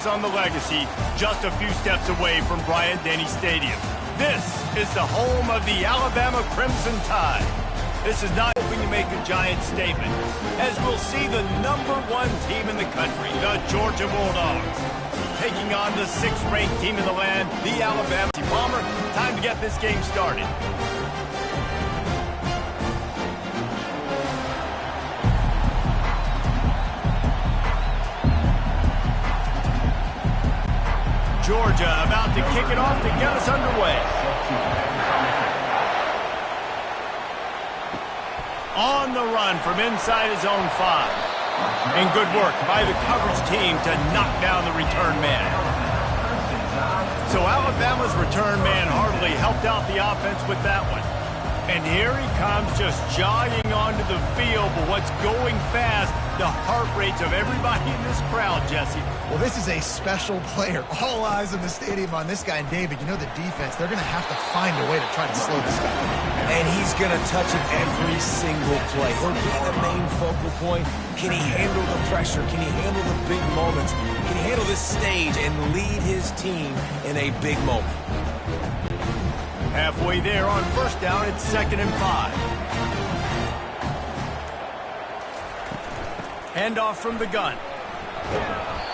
On the Legacy, just a few steps away from Bryant-Denny Stadium. This is the home of the Alabama Crimson Tide. This is not hoping to make a giant statement, as we'll see the #1 team in the country, the Georgia Bulldogs, taking on the 6th-ranked team in the land, the Alabama Bomber. Time to get this game started. Georgia about to kick it off to get us underway. On the run from inside his own 5. And good work by the coverage team to knock down the return man. So Alabama's return man hardly helped out the offense with that one. And here he comes just jogging onto the field, but what's going fast, the heart rates of everybody in this crowd, Jesse. Well, this is a special player. All eyes in the stadium on this guy. And David, you know the defense, they're going to have to find a way to try to slow this guy down. And he's going to touch it every single play. He'll be the main focal point. Can he handle the pressure? Can he handle the big moments? Can he handle this stage and lead his team in a big moment? Halfway there on first down, it's 2nd and 5. Handoff from the gun.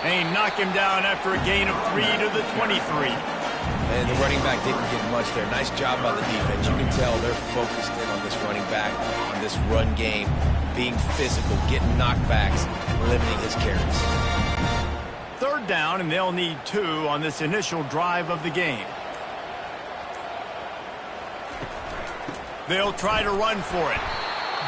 They knock him down after a gain of 3 to the 23. And the running back didn't get much there. Nice job by the defense. You can tell they're focused in on this running back, on this run game, being physical, getting knockbacks, and limiting his carries. 3rd down, and they'll need 2 on this initial drive of the game. They'll try to run for it.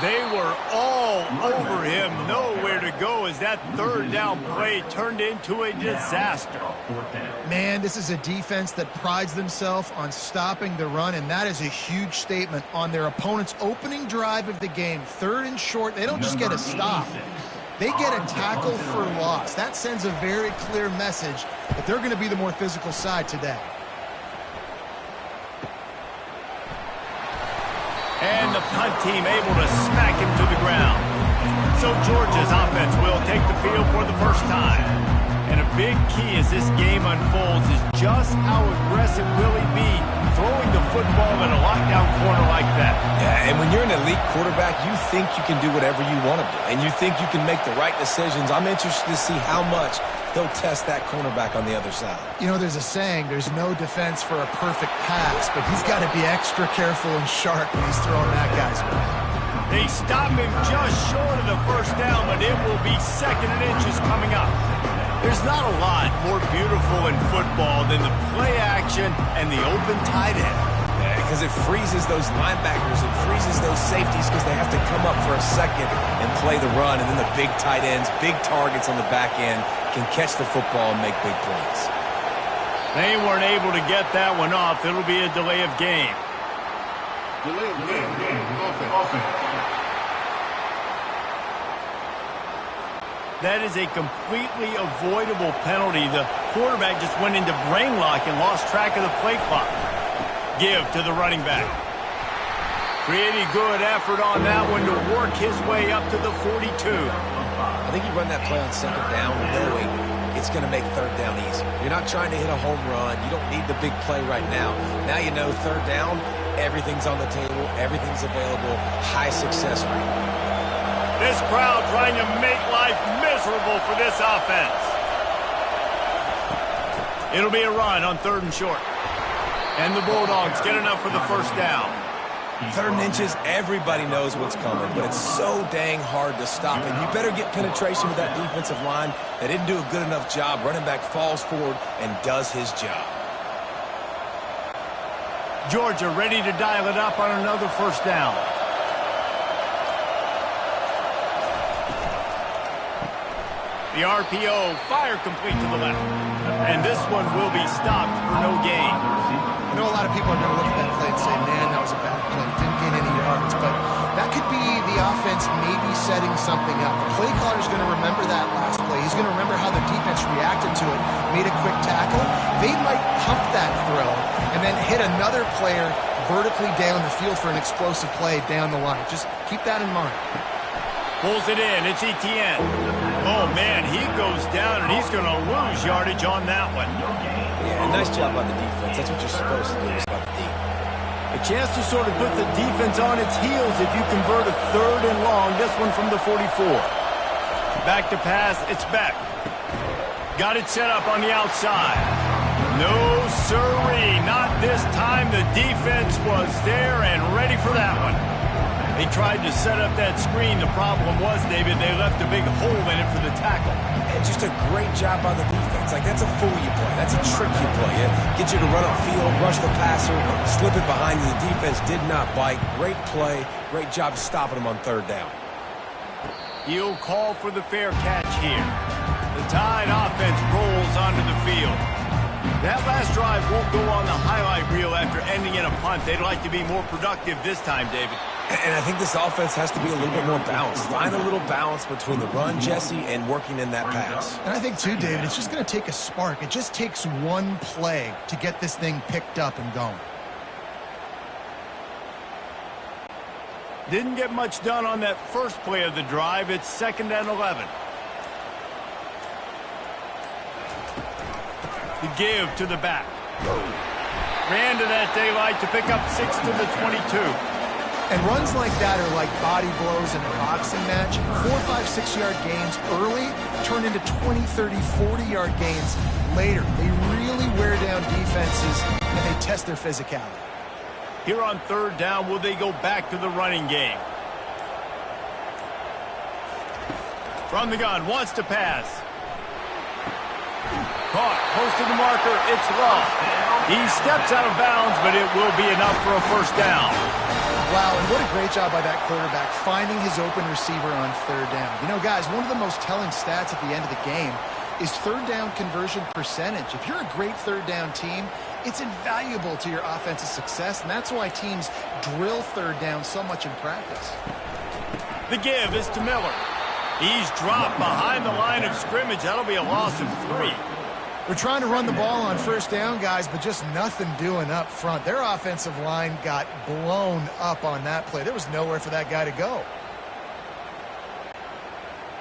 They were all over him, nowhere to go as that 3rd down play turned into a disaster. Man, this is a defense that prides themselves on stopping the run, and that is a huge statement on their opponent's opening drive of the game. 3rd and short, they don't just get a stop. They get a tackle for loss. That sends a very clear message that they're going to be the more physical side today. And the punt team able to smack him to the ground. So Georgia's offense will take the field for the first time. And a big key as this game unfolds is just how aggressive will he be throwing the football in a lockdown corner like that. Yeah, and when you're an elite quarterback, you think you can do whatever you want to do. And you think you can make the right decisions. I'm interested to see how much he'll test that cornerback on the other side. You know, there's a saying, there's no defense for a perfect pass, but he's got to be extra careful and sharp when he's throwing that guy's way. They stop him just short of the first down, but it will be 2nd and inches coming up. There's not a lot more beautiful in football than the play action and the open tight end. Because it freezes those linebackers, it freezes those safeties because they have to come up for a second and play the run, and then the big tight ends, big targets on the back end can catch the football and make big plays. They weren't able to get that one off. It'll be a delay of game. Delay of game. Offense. That is a completely avoidable penalty. The quarterback just went into brain lock and lost track of the play clock. Give to the running back. Pretty good effort on that one to work his way up to the 42. I think you run that play on 2nd down knowing it's going to make 3rd down easy. You're not trying to hit a home run. You don't need the big play right now. Now you know 3rd down, everything's on the table, everything's available, high success rate. This crowd trying to make life miserable for this offense. It'll be a run on 3rd and short. And the Bulldogs get enough for the first down. 3rd and inches, everybody knows what's coming, but it's so dang hard to stop it. You better get penetration with that defensive line. They didn't do a good enough job. Running back falls forward and does his job. Georgia ready to dial it up on another first down. The RPO, fire complete to the left. And this one will be stopped for no gain. I know a lot of people are going to look at that play and say, man, that was a bad play. Didn't gain any yards. But that could be the offense maybe setting something up. The play caller's going to remember that last play. He's going to remember how the defense reacted to it, made a quick tackle. They might pump that throw and then hit another player vertically down the field for an explosive play down the line. Just keep that in mind. Pulls it in. It's Etienne. Oh, man, he goes down, and he's going to lose yardage on that one. Yeah, nice job by the defense. That's what you're supposed to do, is by the D. A chance to sort of put the defense on its heels if you convert a 3rd and long. This one from the 44. Back to pass. It's Beck. Got it set up on the outside. No, sirree. Not this time. The defense was there and ready for that one. They tried to set up that screen. The problem was, David, they left a big hole in it for the tackle. And just a great job by the defense. Like, that's a fool you play. That's a trick you play. It gets you to run upfield, rush the passer, slip it behind you. The defense did not bite. Great play. Great job stopping them on 3rd down. He'll call for the fair catch here. The Tide offense rolls onto the field. That last drive won't go on the highlight reel after ending in a punt. They'd like to be more productive this time, David. And I think this offense has to be a little bit more balanced. Find a little balance between the run, Jesse, and working in that pass. And I think, too, David, it's just going to take a spark. It just takes one play to get this thing picked up and going. Didn't get much done on that first play of the drive. It's 2nd and 11. The give to the back. Ran to that daylight to pick up 6 to the 22. And runs like that are like body blows in a boxing match. 4, 5, 6-yard gains early turn into 20, 30, 40-yard gains later. They really wear down defenses, and they test their physicality. Here on 3rd down, will they go back to the running game? From the gun, wants to pass. Caught, close to the marker, it's Law. He steps out of bounds, but it will be enough for a 1st down. Wow, and what a great job by that quarterback finding his open receiver on 3rd down. You know, guys, one of the most telling stats at the end of the game is 3rd down conversion percentage. If you're a great 3rd down team, it's invaluable to your offensive success, and that's why teams drill 3rd down so much in practice. The give is to Miller. He's dropped behind the line of scrimmage. That'll be a loss of 3. We're trying to run the ball on 1st down, guys, but just nothing doing up front. Their offensive line got blown up on that play. There was nowhere for that guy to go.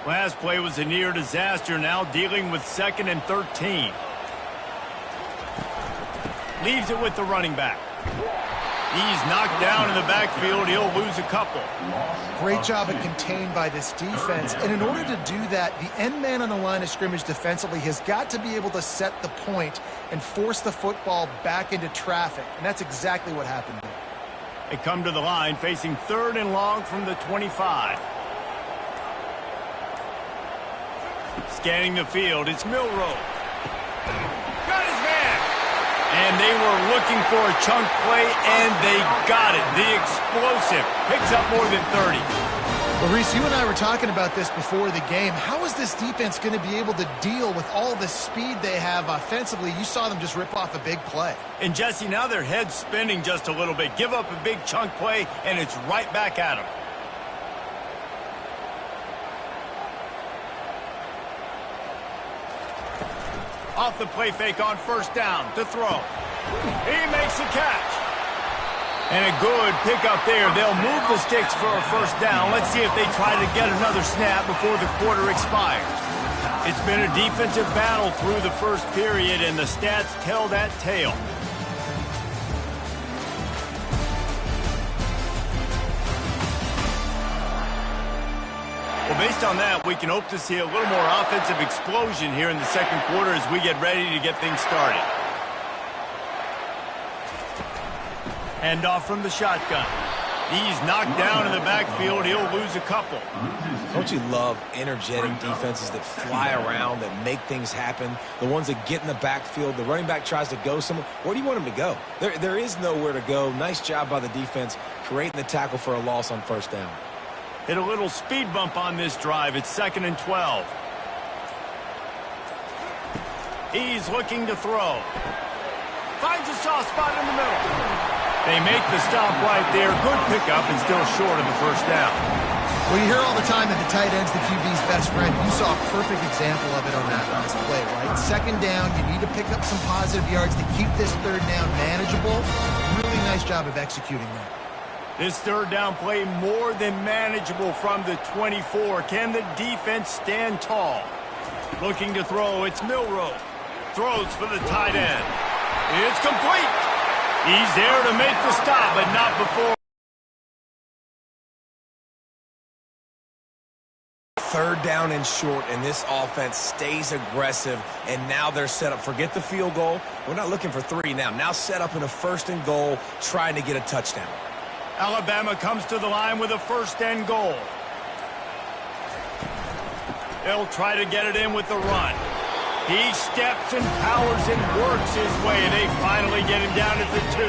Last play was a near disaster, now dealing with 2nd and 13. Leaves it with the running back. He's knocked down in the backfield. He'll lose a couple. Great job at contained by this defense. And in order to do that, the end man on the line of scrimmage defensively has got to be able to set the point and force the football back into traffic. And that's exactly what happened there. They come to the line facing 3rd and long from the 25. Scanning the field, it's Milroe. Got his man. And they were looking for a chunk play, and they got it. The explosive picks up more than 30. Well, Reese, you and I were talking about this before the game. How is this defense going to be able to deal with all the speed they have offensively? You saw them just rip off a big play. And, Jesse, now their head's spinning just a little bit. Give up a big chunk play, and it's right back at them. Off the play fake on 1st down to throw. He makes the catch. And a good pickup there. They'll move the sticks for a 1st down. Let's see if they try to get another snap before the quarter expires. It's been a defensive battle through the 1st period, and the stats tell that tale. Well, based on that, we can hope to see a little more offensive explosion here in the 2nd quarter as we get ready to get things started. Hand off from the shotgun. He's knocked down in the backfield. He'll lose a couple. Don't you love energetic defenses that fly around, that make things happen? The ones that get in the backfield. The running back tries to go somewhere. Where do you want him to go? There is nowhere to go. Nice job by the defense creating the tackle for a loss on 1st down. Hit a little speed bump on this drive. It's 2nd and 12. He's looking to throw. Finds a soft spot in the middle. They make the stop right there. Good pickup and still short of the 1st down. Well, you hear all the time that the tight end's the QB's best friend. You saw a perfect example of it on that last play, right? 2nd down, you need to pick up some positive yards to keep this 3rd down manageable. Really nice job of executing that. This third down play more than manageable from the 24. Can the defense stand tall? Looking to throw, it's Milroe. Throws for the tight end. It's complete. He's there to make the stop, but not before. Third down and short, and this offense stays aggressive, and now they're set up. Forget the field goal. We're not looking for 3 now. Now set up in a first and goal, trying to get a touchdown. Alabama comes to the line with a first and goal. They'll try to get it in with the run. He steps and powers and works his way. They finally get him down at the 2.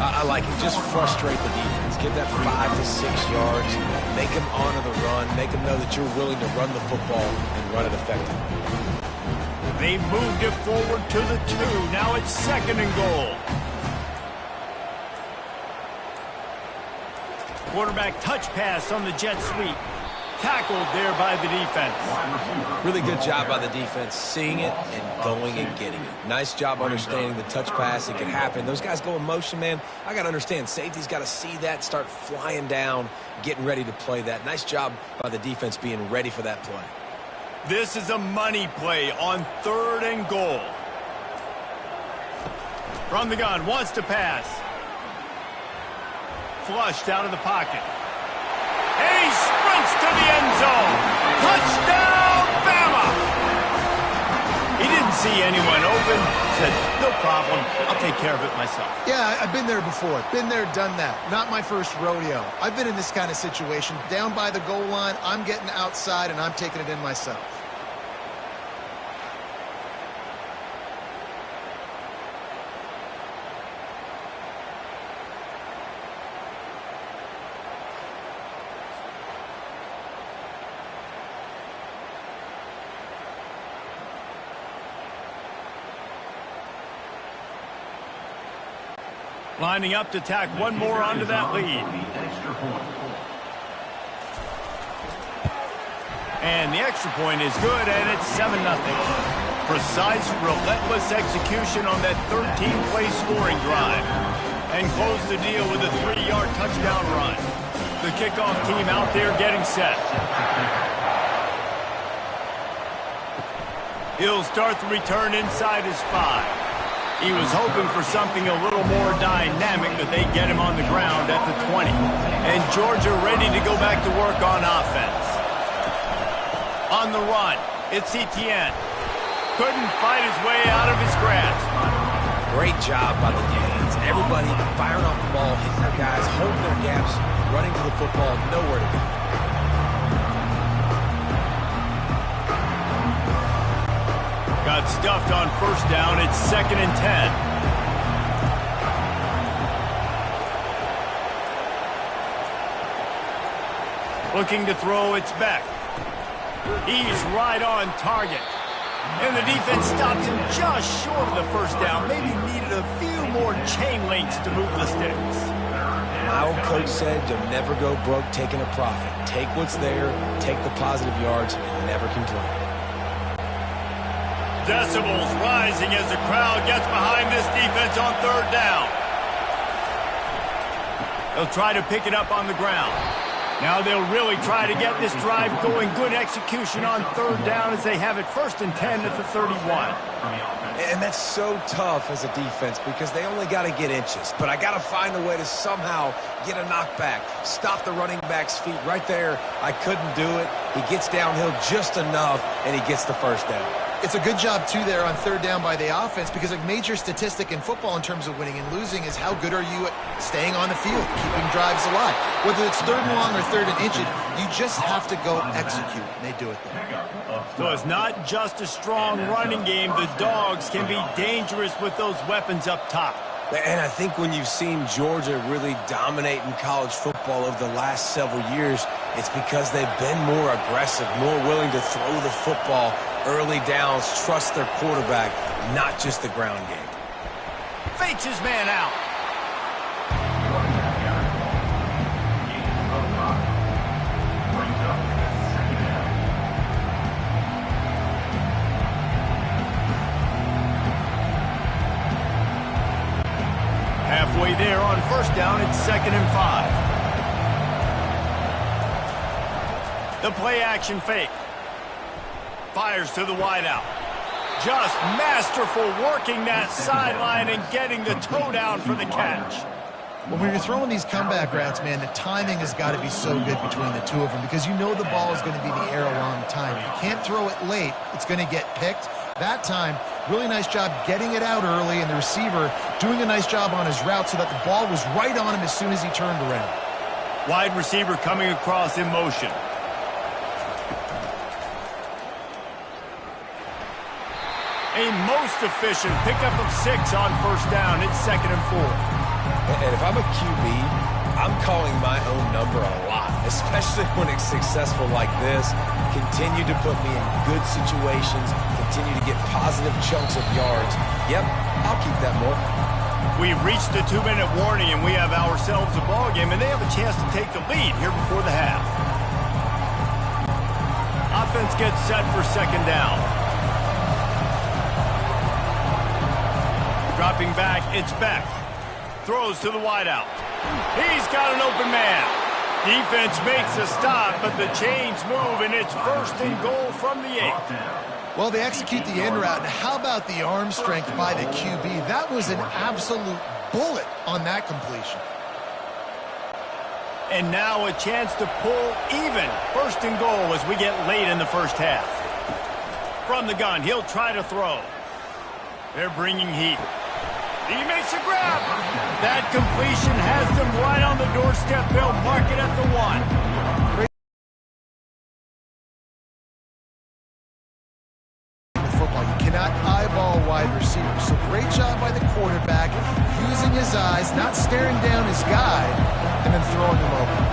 I like it. Just frustrate the defense. Give that 5 to 6 yards. Make them honor the run. Make them know that you're willing to run the football and run it effectively. They moved it forward to the 2. Now it's second and goal. Quarterback touch pass on the jet sweep. Tackled there by the defense. Really good job by the defense, seeing it and going and getting it. Nice job understanding the touch pass. It can happen. Those guys go in motion, man. I got to understand. Safety's got to see that, start flying down, getting ready to play that. Nice job by the defense being ready for that play. This is a money play on third and goal. From the gun, wants to pass. Flushed out of the pocket. And he sprints to the end zone. Touchdown, Bama! He didn't see anyone open. Said, no problem. I'll take care of it myself. Yeah, I've been there before. Been there, done that. Not my first rodeo. I've been in this kind of situation. Down by the goal line, I'm getting outside, and I'm taking it in myself. Lining up to tack one more onto that lead. And the extra point is good, and it's 7-0. Precise, relentless execution on that 13-play scoring drive. And close the deal with a 3-yard touchdown run. The kickoff team out there getting set. He'll start the return inside his 5. He was hoping for something a little more dynamic, but they get him on the ground at the 20. And Georgia ready to go back to work on offense. On the run, it's Etienne. Couldn't fight his way out of his grasp. Great job by the defense. Everybody firing off the ball, hitting their guys, holding their gaps, running to the football, nowhere to go. Got stuffed on first down. It's 2nd and 10. Looking to throw, it's Beck. He's right on target. And the defense stops him just short of the first down. Maybe needed a few more chain links to move the sticks. My old coach said you'll never go broke taking a profit. Take what's there, take the positive yards, and never complain. Decibels rising as the crowd gets behind this defense on third down. They'll try to pick it up on the ground. Now they'll really try to get this drive going. Good execution on third down as they have it 1st and 10 at the 31. And that's so tough as a defense because they only got to get inches. But I got to find a way to somehow get a knockback, stop the running back's feet right there. I couldn't do it. He gets downhill just enough, and he gets the first down. It's a good job, too, there on third down by the offense because a major statistic in football in terms of winning and losing is how good are you at staying on the field, keeping drives alive. Whether it's third and long or third and inches, you just have to go execute, and they do it there. So it's not just a strong running game. The Dogs can be dangerous with those weapons up top. And I think when you've seen Georgia really dominate in college football over the last several years, it's because they've been more aggressive, more willing to throw the football early downs, trust their quarterback, not just the ground game. Fakes his man out. halfway there on first down. It's 2nd and 5. The play action fake. Fires to the wideout. Just masterful working that sideline and getting the toe down for the catch. Well, when you're throwing these comeback routes, man, the timing has got to be so good between the two of them because you know the ball is going to be the air a long time. You can't throw it late. It's going to get picked. That time, really nice job getting it out early, and the receiver doing a nice job on his route so that the ball was right on him as soon as he turned around. Wide receiver coming across in motion. A most efficient pickup of 6 on first down. It's 2nd and 4. And if I'm a QB, I'm calling my own number a lot, especially when it's successful like this. Continue to put me in good situations, continue to get positive chunks of yards. Yep, I'll keep that more. We've reached the 2-minute warning, and we have ourselves a ball game, and they have a chance to take the lead here before the half. Offense gets set for 2nd down. Dropping back, it's Beck. Throws to the wideout. He's got an open man. Defense makes a stop, but the chains move, and it's 1st and goal from the 8. Well, they execute the end route. How about the arm strength by the QB? That was an absolute bullet on that completion. And now a chance to pull even. 1st and goal as we get late in the first half. From the gun, he'll try to throw. They're bringing heat. He makes a grab. That completion has them right on the doorstep. They'll mark it at the 1. Football, you cannot eyeball wide receivers. So great job by the quarterback, using his eyes, not staring down his guy, and then throwing him open.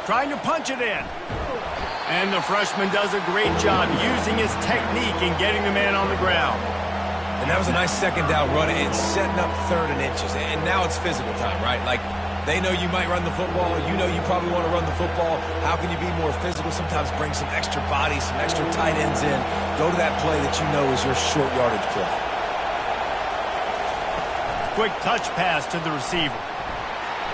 Trying to punch it in. And the freshman does a great job using his technique and getting the man on the ground. And that was a nice 2nd down run and setting up 3rd and inches. And now it's physical time, right? Like, they know you might run the football. You know you probably want to run the football. How can you be more physical? Sometimes bring some extra bodies, some extra tight ends in. Go to that play that you know is your short yardage play. Quick touch pass to the receiver.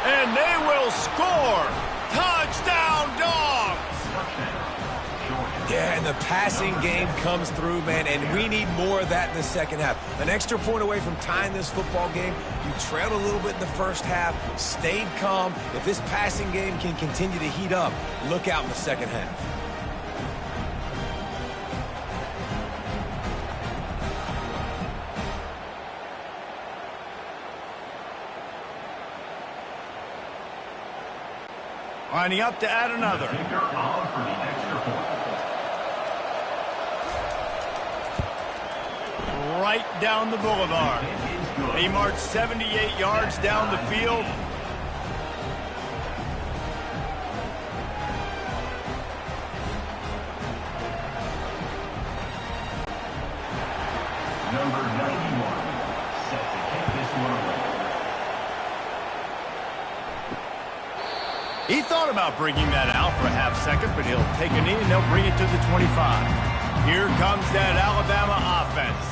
And they will score! Touchdown, Dogs! Yeah, and the passing game comes through, man, and we need more of that in the second half. An extra point away from tying this football game. You trailed a little bit in the first half, stayed calm. If this passing game can continue to heat up, look out in the second half. Lining up to add another. Right down the boulevard. They march 78 yards down the field. Number 91, set to kick this one away. He thought about bringing that out for a half second, but he'll take a knee and they'll bring it to the 25. Here comes that Alabama offense.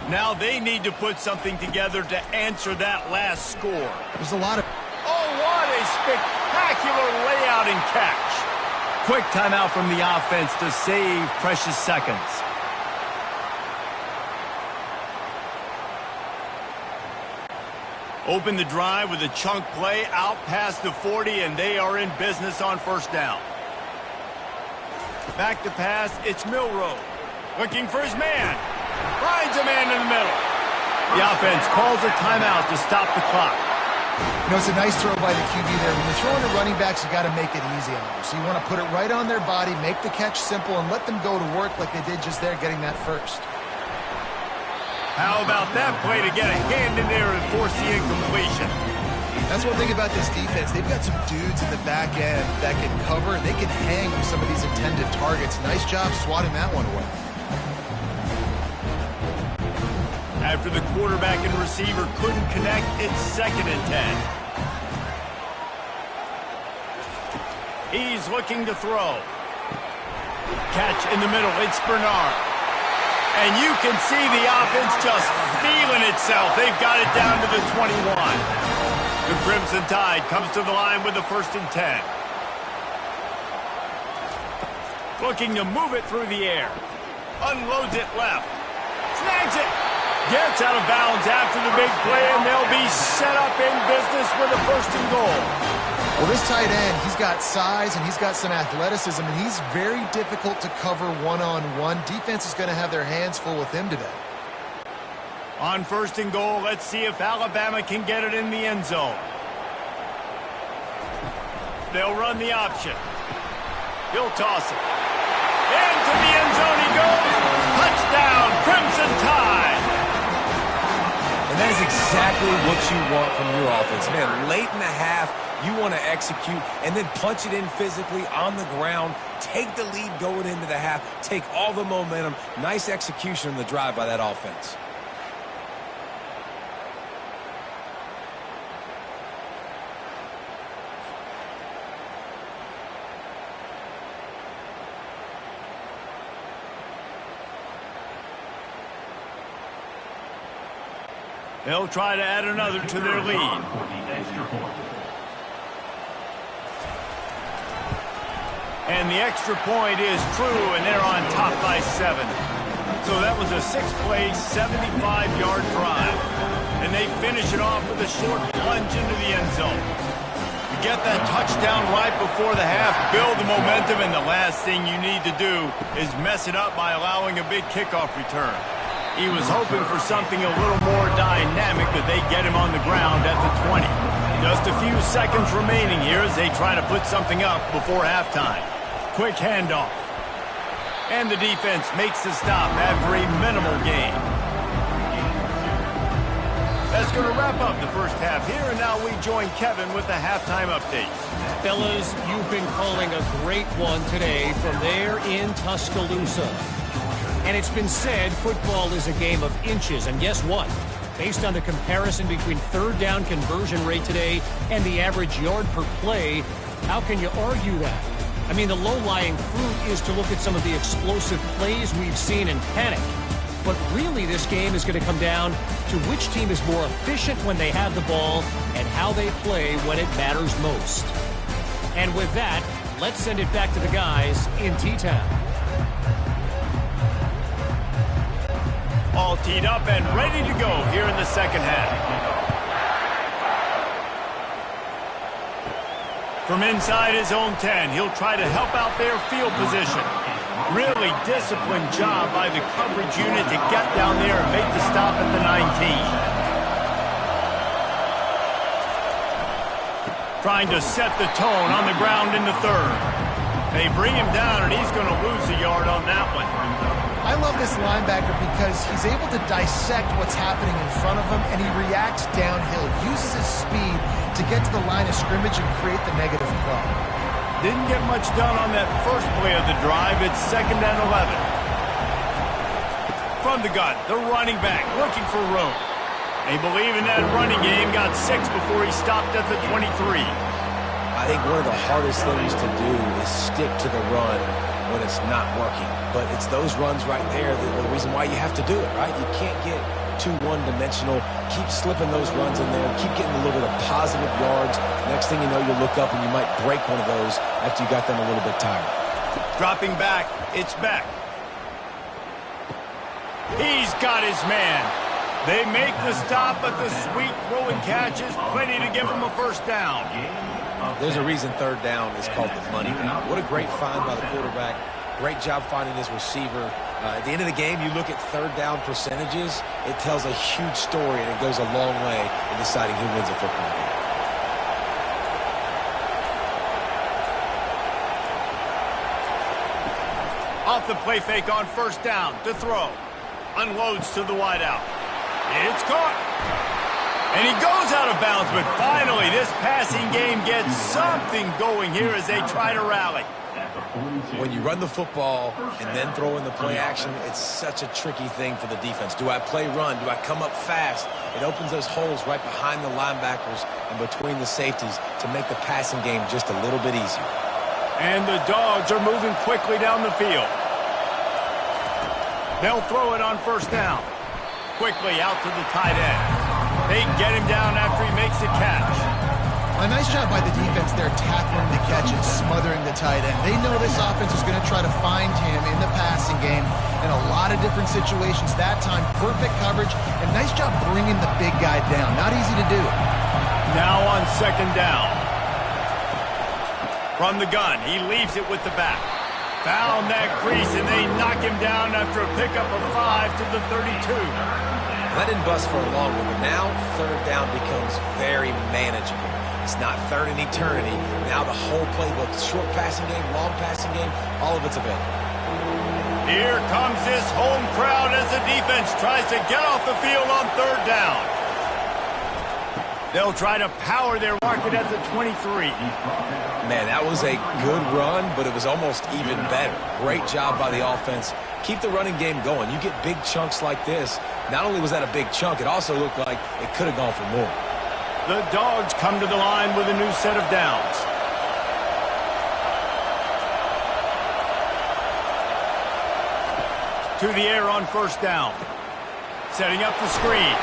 Now they need to put something together to answer that last score. There's a lot of... Oh, what a spectacular layout and catch. Quick timeout from the offense to save precious seconds. Open the drive with a chunk play out past the 40, and they are in business on first down. Back to pass, it's Milroe. Looking for his man. Finds a man in the middle. The offense calls a timeout to stop the clock. You know, it's a nice throw by the QB there. When you're throwing to running backs, you got to make it easy on them. So you want to put it right on their body, make the catch simple, and let them go to work like they did just there, getting that first. How about that play to get a hand in there and force the incompletion? That's one thing about this defense. They've got some dudes in the back end that can cover. They can hang with some of these intended targets. Nice job swatting that one away. After the quarterback and receiver couldn't connect, it's 2nd and 10. He's looking to throw. Catch in the middle. It's Bernard. And you can see the offense just feeling itself. They've got it down to the 21. The Crimson Tide comes to the line with the 1st and 10. Looking to move it through the air. Unloads it left. Snags it. Gets out of bounds after the big play, and they'll be set up in business with a 1st and goal. Well, this tight end, he's got size and he's got some athleticism, and he's very difficult to cover one-on-one. Defense is going to have their hands full with him today. On 1st and goal, let's see if Alabama can get it in the end zone. They'll run the option. He'll toss it. Into the end zone he goes. Touchdown, Crimson Tide. And that is exactly what you want from your offense. Man, late in the half, you want to execute and then punch it in physically on the ground. Take the lead going into the half. Take all the momentum. Nice execution on the drive by that offense. They'll try to add another to their lead. And the extra point is true, and they're on top by 7. So that was a 6-play, 75-yard drive. And they finish it off with a short plunge into the end zone. You get that touchdown right before the half, build the momentum, and the last thing you need to do is mess it up by allowing a big kickoff return. He was hoping for something a little more dynamic, but they get him on the ground at the 20. Just a few seconds remaining here as they try to put something up before halftime. Quick handoff. And the defense makes the stop after a minimal gain. That's going to wrap up the first half here, and now we join Kevin with the halftime update. Fellas, you've been calling a great one today from there in Tuscaloosa. And it's been said football is a game of inches, and guess what? Based on the comparison between 3rd down conversion rate today and the average yard per play, how can you argue that? I mean, the low-lying fruit is to look at some of the explosive plays we've seen in panic. But really, this game is going to come down to which team is more efficient when they have the ball and how they play when it matters most. And with that, let's send it back to the guys in T-Town. All teed up and ready to go here in the second half. From inside his own 10, he'll try to help out their field position. Really disciplined job by the coverage unit to get down there and make the stop at the 19. Trying to set the tone on the ground in the 3rd. They bring him down, and he's going to lose a yard on that one. I love this linebacker because he's able to dissect what's happening in front of him, and he reacts downhill, uses his speed to get to the line of scrimmage and create the negative play. Didn't get much done on that first play of the drive. It's 2nd and 11. From the gun, the running back looking for room. They believe in that running game, got 6 before he stopped at the 23. I think one of the hardest things to do is stick to the run when it's not working. But it's those runs right there that are the reason why you have to do it, right? You can't get too one-dimensional. Keep slipping those runs in there. Keep getting a little bit of positive yards. Next thing you know, you'll look up and you might break one of those after you got them a little bit tired. Dropping back, it's Beck. He's got his man. They make the stop, but the sweet throw and catch is plenty to give him a first down. There's a reason 3rd down is called the money down. What a great find by the quarterback. Great job finding his receiver. At the end of the game, you look at 3rd down percentages. It tells a huge story, and it goes a long way in deciding who wins a football game. Off the play fake on 1st down to throw. Unloads to the wideout. It's caught. And he goes out of bounds, but finally this passing game gets something going here as they try to rally. When you run the football and then throw in the play action, it's such a tricky thing for the defense. Do I play run? Do I come up fast? It opens those holes right behind the linebackers and between the safeties to make the passing game just a little bit easier. And the Dogs are moving quickly down the field. They'll throw it on first down. Quickly out to the tight end. They get him down after he makes the catch. A nice job by the defense there tackling the catch and smothering the tight end. They know this offense is going to try to find him in the passing game in a lot of different situations. That time, perfect coverage, and nice job bringing the big guy down. Not easy to do. Now on second down. From the gun, he leaves it with the back. Found that crease, and they knock him down after a pickup of 5 to the 32. That didn't bust for a long one, but now third down becomes very manageable. It's not third in eternity. Now the whole playbook, short passing game, long passing game, all of it's available. Here comes this home crowd as the defense tries to get off the field on third down. They'll try to power their market at the 23. Man, that was a good run, but it was almost even better. Great job by the offense. Keep the running game going. You get big chunks like this. Not only was that a big chunk, it also looked like it could have gone for more. The Dogs come to the line with a new set of downs. To the air on first down. Setting up the screen.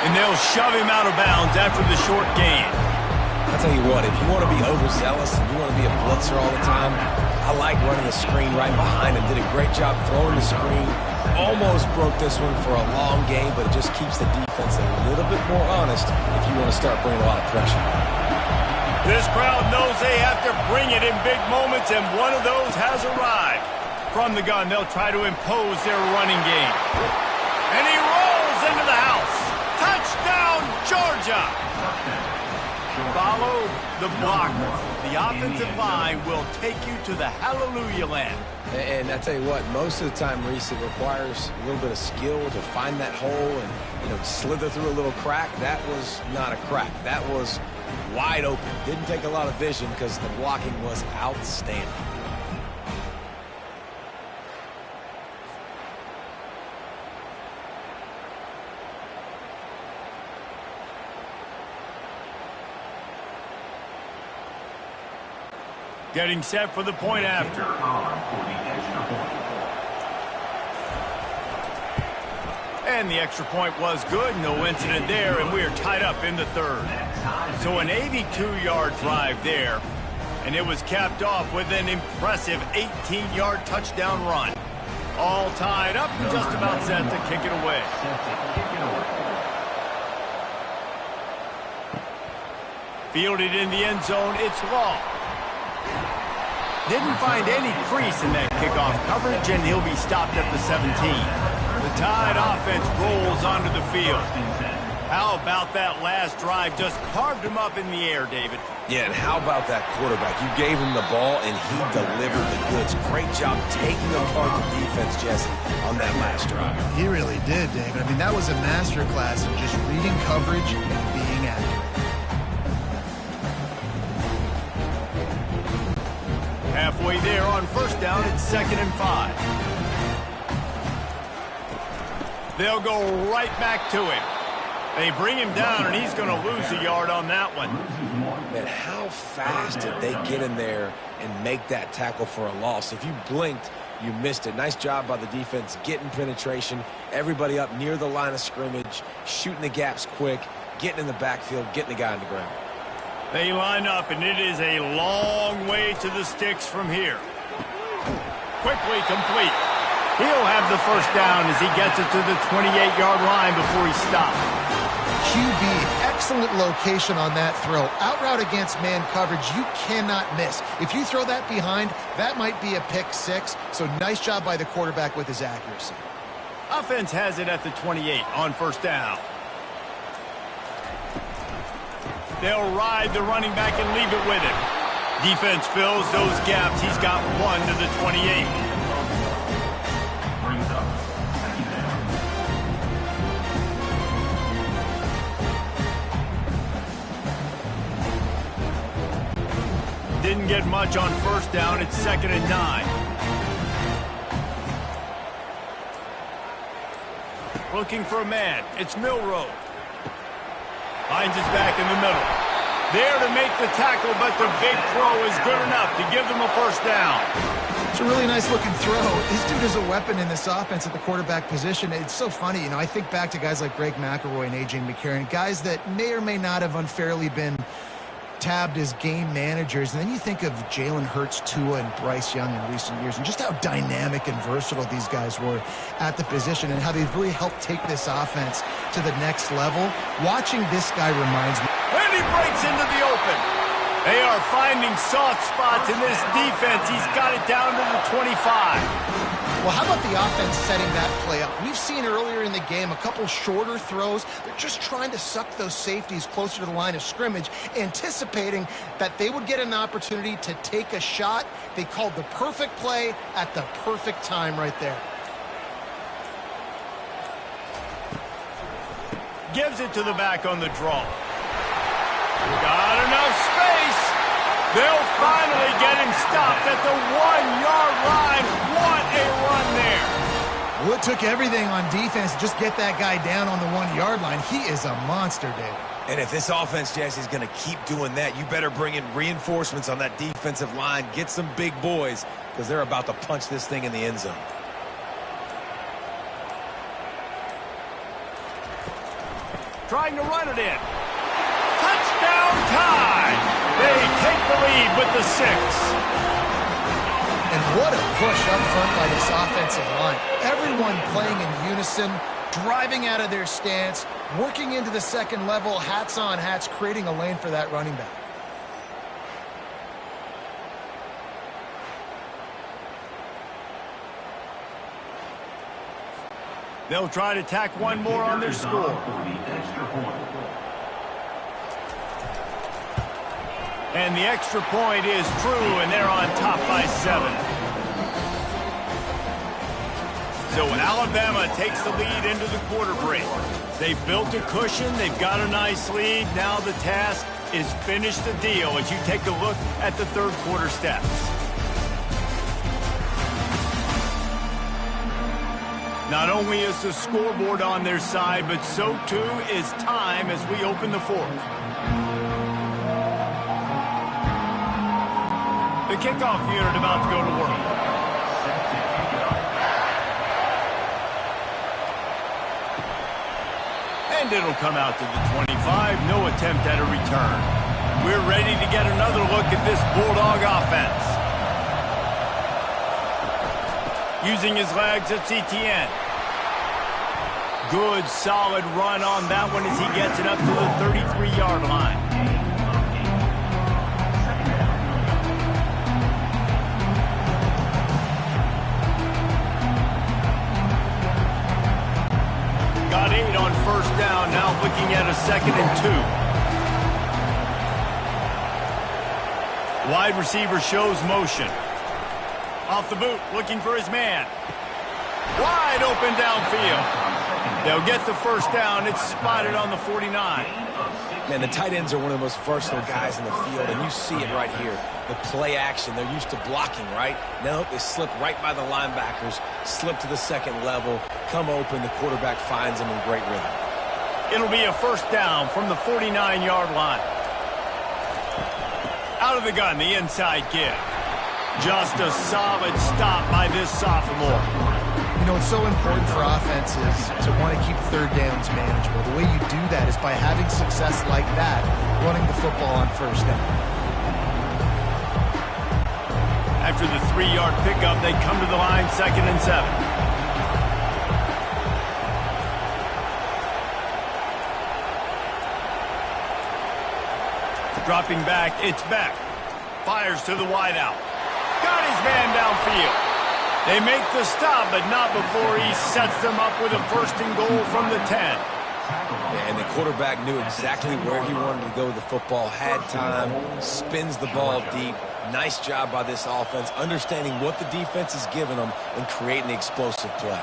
And they'll shove him out of bounds after the short gain. I'll tell you what, if you want to be overzealous and you want to be a blitzer all the time, I like running the screen right behind him. Did a great job throwing the screen. Almost broke this one for a long game, but it just keeps the defense a little bit more honest if you want to start bringing a lot of pressure. This crowd knows they have to bring it in big moments, and one of those has arrived. From the gun, they'll try to impose their running game. And he rolls into the house. Touchdown, Georgia! Follow the blocker. The offensive line will take you to the hallelujah land. And I tell you what, most of the time, Reese, it requires a little bit of skill to find that hole and, slither through a little crack. That was not a crack. That was wide open. Didn't take a lot of vision because the blocking was outstanding. Getting set for the point after. And the extra point was good. No incident there, and we are tied up in the third. So an 82-yard drive there, and it was capped off with an impressive 18-yard touchdown run. All tied up and just about set to kick it away. Fielded in the end zone, it's long. Didn't find any crease in that kickoff coverage, and he'll be stopped at the 17. The Tide offense rolls onto the field. How about that last drive? Just carved him up in the air, David. Yeah, and how about that quarterback? You gave him the ball, and he delivered the goods. Great job taking apart the defense, Jesse, on that last drive. He really did, David. I mean, that was a masterclass in just reading coverage and being accurate. Halfway there on first down, it's 2nd and 5. They'll go right back to him. They bring him down, and he's going to lose a yard on that one. Man, how fast did they get in there and make that tackle for a loss? If you blinked, you missed it. Nice job by the defense getting penetration. Everybody up near the line of scrimmage, shooting the gaps quick, getting in the backfield, getting the guy on the ground. They line up, and it is a long way to the sticks from here. Quickly complete. He'll have the first down as he gets it to the 28-yard line before he stops. QB, excellent location on that throw. Out route against man coverage, you cannot miss. If you throw that behind, that might be a pick six. So nice job by the quarterback with his accuracy. Offense has it at the 28 on first down. They'll ride the running back and leave it with him. Defense fills those gaps. He's got one to the 28. Didn't get much on first down. It's 2nd and 9. Looking for a man. It's Milroe. Finds his back in the middle. There to make the tackle, but the big throw is good enough to give them a first down. It's a really nice-looking throw. This dude is a weapon in this offense at the quarterback position. It's so funny. You know, I think back to guys like Greg McElroy and A.J. McCarron, guys that may or may not have unfairly been tabbed as game managers. And then you think of Jalen Hurts, Tua, and Bryce Young in recent years, and just how dynamic and versatile these guys were at the position and how they've really helped take this offense to the next level. Watching this guy reminds me. And he breaks into the open. They are finding soft spots in this defense. He's got it down to the 25. Well, how about the offense setting that play up? We've seen earlier in the game a couple shorter throws. They're just trying to suck those safeties closer to the line of scrimmage, anticipating that they would get an opportunity to take a shot. They called the perfect play at the perfect time right there. Gives it to the back on the draw. Got enough space. They'll finally get him stopped at the 1-yard line. What a run there. Well, it took everything on defense to just get that guy down on the 1-yard line. He is a monster, Dave. And if this offense, Jesse, is going to keep doing that, you better bring in reinforcements on that defensive line. Get some big boys, because they're about to punch this thing in the end zone. Trying to run it in. Touchdown time. They take the lead with the 6. And what a push up front by this offensive line. Everyone playing in unison, driving out of their stance, working into the second level, hats on hats, creating a lane for that running back. They'll try to tack one more on their score. And the extra point is true, and they're on top by 7. So Alabama takes the lead into the quarter break. They've built a cushion. They've got a nice lead. Now the task is finish the deal as you take a look at the third quarter steps. Not only is the scoreboard on their side, but so too is time as we open the fourth. The kickoff unit about to go to work. And it'll come out to the 25. No attempt at a return. We're ready to get another look at this Bulldog offense. Using his legs, it's Etienne. Good, solid run on that one as he gets it up to the 33-yard line. Got 8 on first down, now looking at a 2nd and 2. Wide receiver shows motion. Off the boot, looking for his man. Wide open downfield. They'll get the first down. It's spotted on the 49. Man, the tight ends are one of the most versatile guys in the field, and you see it right here. The play action, they're used to blocking, right? Now they slip right by the linebackers, slip to the second level, come open, the quarterback finds them in great rhythm. It'll be a first down from the 49-yard line. Out of the gun, the inside give. Just a solid stop by this sophomore. You know, it's so important for offenses to want to keep third downs manageable. The way you do that is by having success like that, running the football on first down. After the 3-yard pickup, they come to the line, 2nd and 7. Dropping back, it's Beck. Fires to the wideout. Got his man downfield. They make the stop, but not before he sets them up with a 1st and goal from the 10. Yeah, and the quarterback knew exactly where he wanted to go with the football, had time, spins the ball deep. Nice job by this offense, understanding what the defense is giving them and creating the explosive play.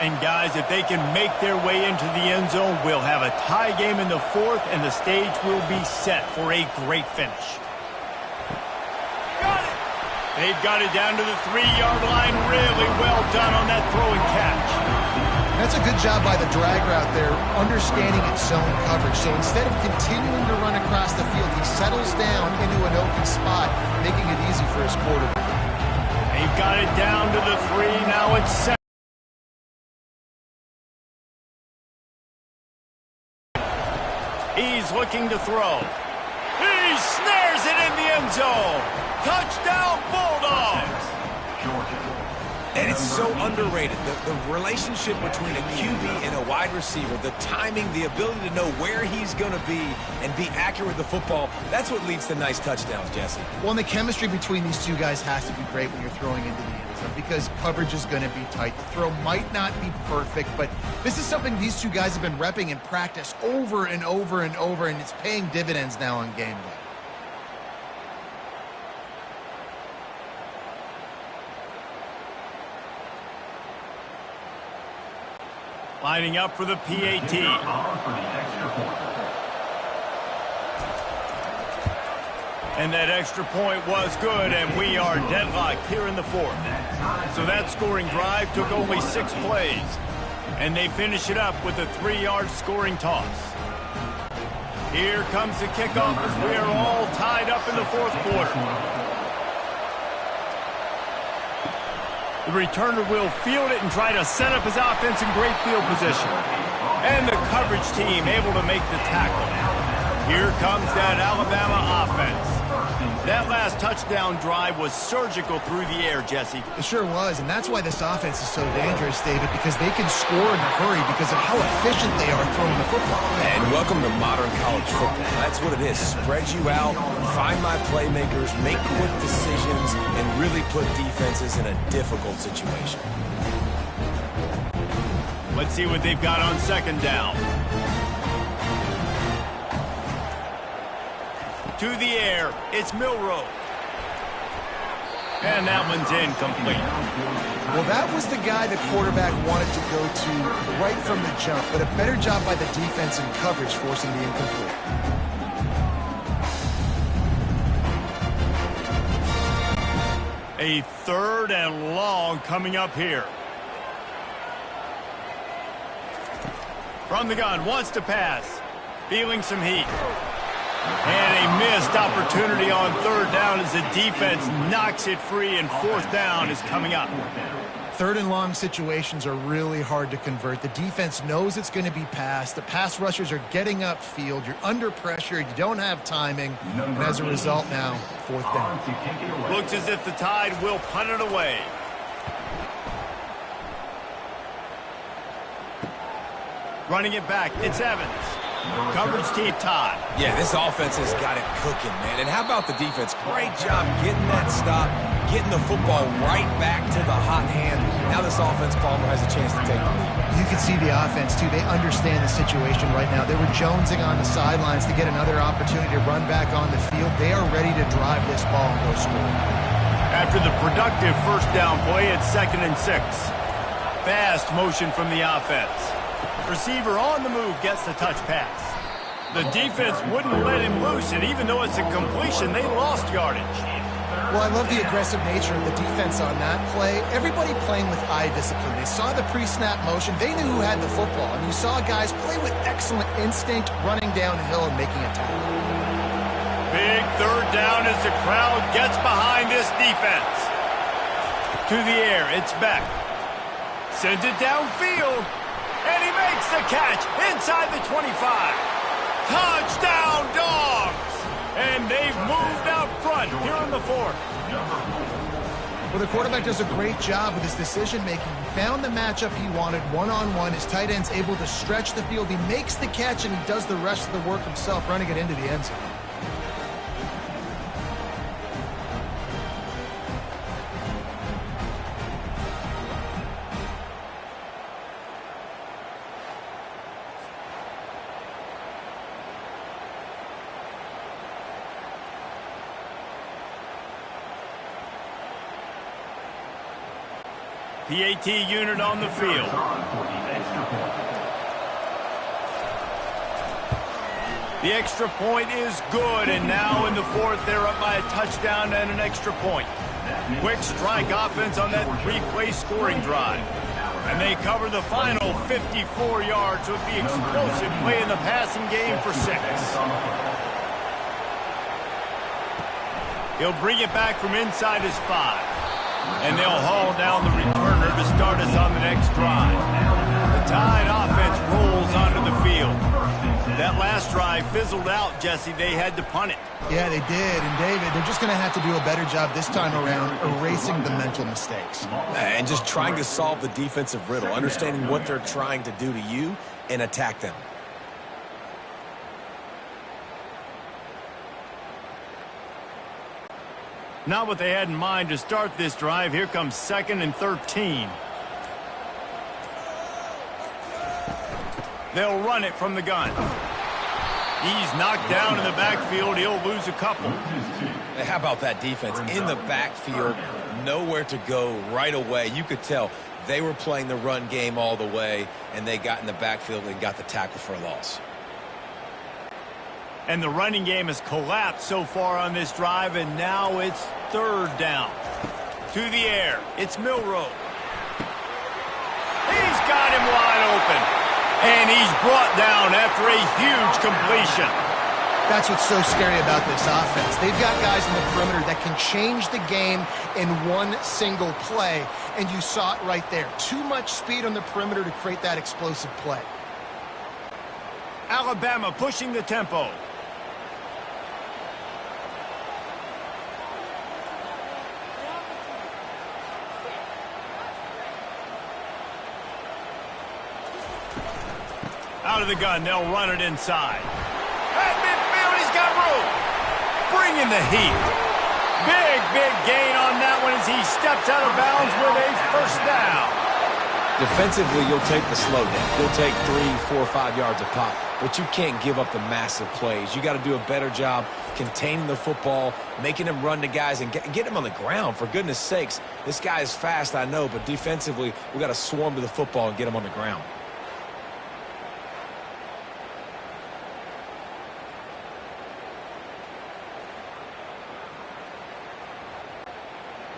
And guys, if they can make their way into the end zone, we'll have a tie game in the 4th, and the stage will be set for a great finish. Got it! They've got it down to the 3-yard line. Really well done on that throw and catch. That's a good job by the drag route there, understanding its zone coverage. So instead of continuing to run across the field, he settles down into an open spot, making it easy for his quarterback. They've got it down to the 3. Now it's 7. He's looking to throw. He snares it in the end zone. Touchdown, Bulldogs. And it's so underrated. The relationship between a QB and a wide receiver, the timing, the ability to know where he's going to be and be accurate with the football, that's what leads to nice touchdowns, Jesse. Well, and the chemistry between these two guys has to be great when you're throwing into the end zone because coverage is going to be tight. The throw might not be perfect, but this is something these two guys have been repping in practice over and over and over, and it's paying dividends now on game day. Lining up for the PAT. And that extra point was good, and we are deadlocked here in the 4th. So that scoring drive took only 6 plays. And they finish it up with a 3-yard scoring toss. Here comes the kickoff as we are all tied up in the 4th quarter. The returner will field it and try to set up his offense in great field position. And the coverage team able to make the tackle. Here comes that Alabama offense. That last touchdown drive was surgical through the air, Jesse. It sure was, and that's why this offense is so dangerous, David, because they can score in a hurry because of how efficient they are throwing the football. And welcome to modern college football. That's what it is. Spread you out, find my playmakers, make quick decisions, and really put defenses in a difficult situation. Let's see what they've got on 2nd down. To the air, it's Milroe. And that one's incomplete. Well, that was the guy the quarterback wanted to go to right from the jump, but a better job by the defense in coverage forcing the incomplete. A 3rd and long coming up here. From the gun, wants to pass. Feeling some heat. And a missed opportunity on 3rd down as the defense knocks it free, and 4th down is coming up. 3rd and long situations are really hard to convert. The defense knows it's going to be passed. The pass rushers are getting upfield. You're under pressure. You don't have timing. And as a result now, 4th down. Looks as if the Tide will punt it away. Running it back, it's Evans. Coverage team tied. Yeah, this offense has got it cooking, man. And how about the defense? Great job getting that stop, getting the football right back to the hot hand. Now this offense, Palmer, has a chance to take the lead. You can see the offense, too. They understand the situation right now. They were jonesing on the sidelines to get another opportunity to run back on the field. They are ready to drive this ball and go score. After the productive 1st down play, it's 2nd and 6. Fast motion from the offense. Receiver on the move gets the touch pass. The defense wouldn't let him loose, and even though it's a completion, they lost yardage. Well, I love the aggressive nature of the defense on that play. Everybody playing with eye discipline. They saw the pre-snap motion. They knew who had the football, and you saw guys play with excellent instinct, running downhill and making a tackle. Big 3rd down as the crowd gets behind this defense. To the air, it's Beck. Sends it downfield. And he makes the catch inside the 25. Touchdown, Dogs! And they've moved out front here in the 4th. Well, the quarterback does a great job with his decision-making. He found the matchup he wanted, one-on-one. His tight end's able to stretch the field. He makes the catch, and he does the rest of the work himself, running it into the end zone. PAT unit on the field. The extra point is good, and now in the 4th, they're up by a touchdown and an extra point. Quick strike offense on that 3-play scoring drive. And they cover the final 54 yards with the explosive play in the passing game for 6. He'll bring it back from inside his 5. And they'll haul down the returner to start us on the next drive. The Tide offense rolls onto the field. That last drive fizzled out, Jesse. They had to punt it. Yeah, they did. And, David, they're just going to have to do a better job this time around erasing the mental mistakes. And just trying to solve the defensive riddle, understanding what they're trying to do to you and attack them. Not what they had in mind to start this drive. Here comes 2nd and 13. They'll run it from the gun. He's knocked down in the backfield. He'll lose a couple. Hey, how about that defense? In the backfield, nowhere to go right away. You could tell they were playing the run game all the way, and they got in the backfield and got the tackle for a loss. And the running game has collapsed so far on this drive, and now it's 3rd down. To the air, it's Milroe. He's got him wide open. And he's brought down after a huge completion. That's what's so scary about this offense. They've got guys in the perimeter that can change the game in one single play, and you saw it right there. Too much speed on the perimeter to create that explosive play. Alabama pushing the tempo. Out of the gun, they'll run it inside. At midfield, he's got room. Bringing the heat. Big gain on that one as he steps out of bounds with a 1st down. Defensively, you'll take the slow down. You'll take 3, 4, 5 yards a pop, but you can't give up the massive plays. You got to do a better job containing the football, making him run to guys, and get him on the ground. For goodness sakes, this guy is fast, I know, but defensively, we got to swarm to the football and get him on the ground.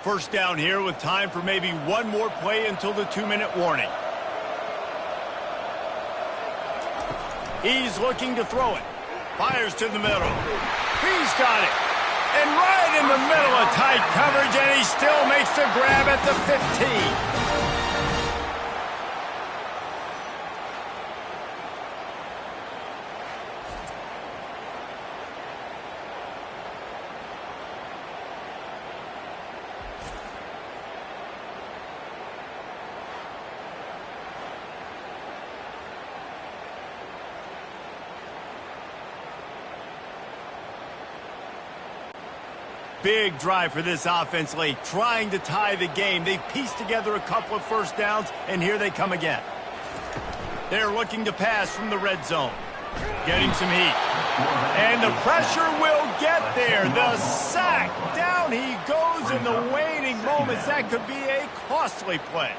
First down here with time for maybe one more play until the 2-minute warning. He's looking to throw it. Fires to the middle. He's got it. And right in the middle of tight coverage, and he still makes the grab at the 15. Big drive for this offense late, trying to tie the game. They've pieced together a couple of 1st downs, and here they come again. They're looking to pass from the red zone. Getting some heat. And the pressure will get there. The sack. Down he goes in the waning moments. That could be a costly play.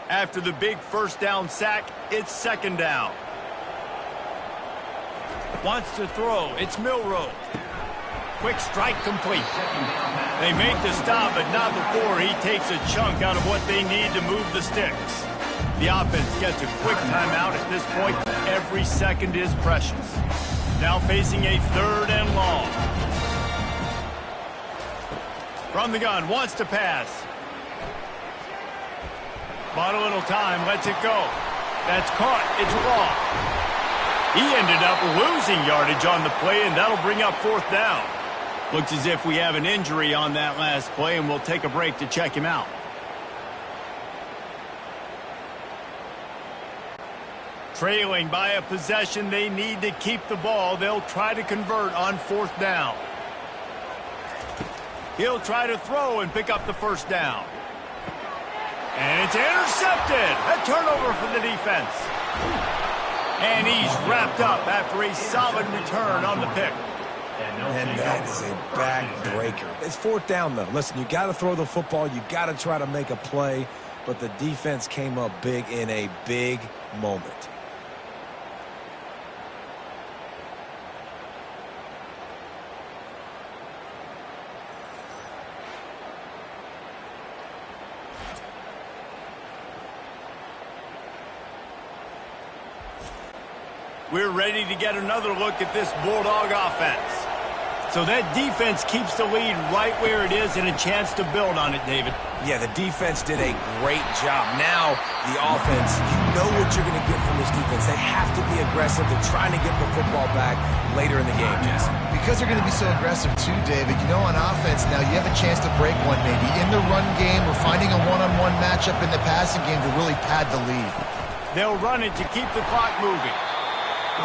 After the big 1st down sack, it's 2nd down. Wants to throw. It's Milroe. Quick strike complete. They make the stop, but not before he takes a chunk out of what they need to move the sticks. The offense gets a quick timeout at this point. Every second is precious. Now facing a 3rd and long. From the gun, wants to pass. Bought a little time, lets it go. That's caught. It's raw. He ended up losing yardage on the play, and that'll bring up 4th down. Looks as if we have an injury on that last play, and we'll take a break to check him out. Trailing by a possession, they need to keep the ball. They'll try to convert on 4th down. He'll try to throw and pick up the 1st down. And it's intercepted. A turnover for the defense. And he's wrapped up after a solid return on the pick. And that is a backbreaker. It's fourth down, though. Listen, you got to throw the football. You got to try to make a play. But the defense came up big in a big moment. We're ready to get another look at this Bulldog offense. So that defense keeps the lead right where it is and a chance to build on it, David. Yeah, the defense did a great job. Now, the offense, you know what you're going to get from this defense. They have to be aggressive. They're trying to get the football back later in the game, Jesse. Because they're going to be so aggressive too, David, you know, on offense now, you have a chance to break one maybe in the run game or finding a one-on-one matchup in the passing game to really pad the lead. They'll run it to keep the clock moving.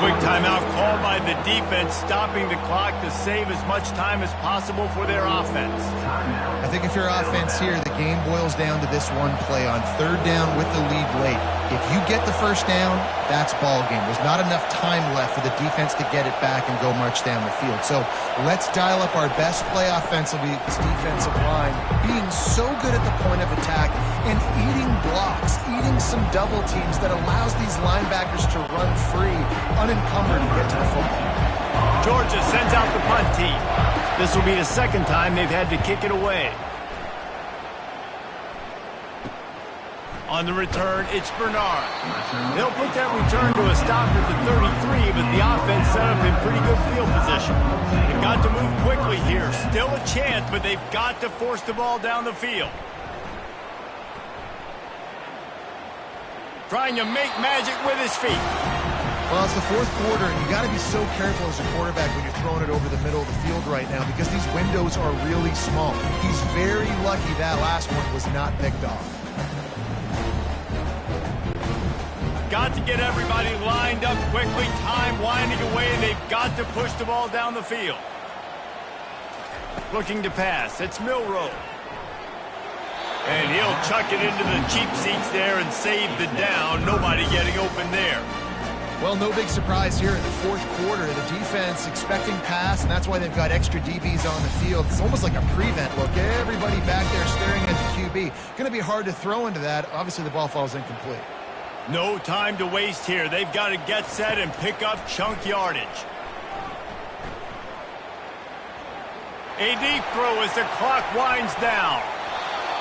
Quick timeout called by the defense, stopping the clock to save as much time as possible for their offense. I think if your offense here, the game boils down to this one play on third down with the lead late. If you get the first down, that's ball game. There's not enough time left for the defense to get it back and go march down the field. So let's dial up our best play offensively, this defensive line, being so good at the point of attack and eating blocks, eating some double teams that allows these linebackers to run free, unencumbered and get to the football. Georgia sends out the punt team. This will be the second time they've had to kick it away. On the return, it's Bernard. They'll put that return to a stop at the 33, but the offense set up in pretty good field position. They've got to move quickly here. Still a chance, but they've got to force the ball down the field. Trying to make magic with his feet. Well, it's the fourth quarter, and you got to be so careful as a quarterback when you're throwing it over the middle of the field right now because these windows are really small. He's very lucky that last one was not picked off. Got to get everybody lined up quickly. Time winding away, and they've got to push the ball down the field. Looking to pass. It's Milroe. And he'll chuck it into the cheap seats there and save the down. Nobody getting open there. Well, no big surprise here in the fourth quarter. The defense expecting pass, and that's why they've got extra DBs on the field. It's almost like a prevent look. Everybody back there staring at the QB. Going to be hard to throw into that. Obviously, the ball falls incomplete. No time to waste here. They've got to get set and pick up chunk yardage. A deep throw as the clock winds down.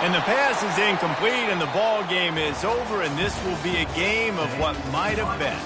And the pass is incomplete, and the ball game is over, and this will be a game of what might have been.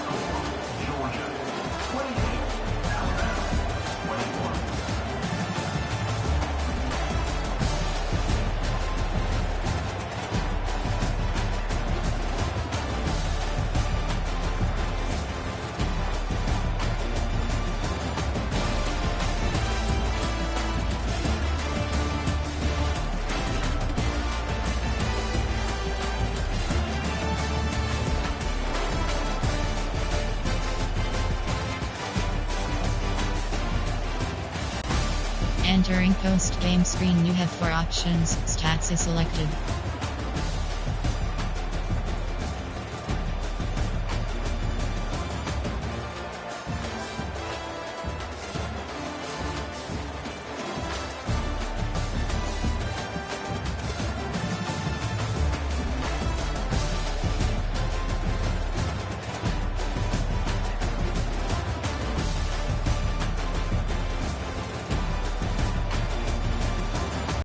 Entering post-game screen, you have 4 options. Stats is selected.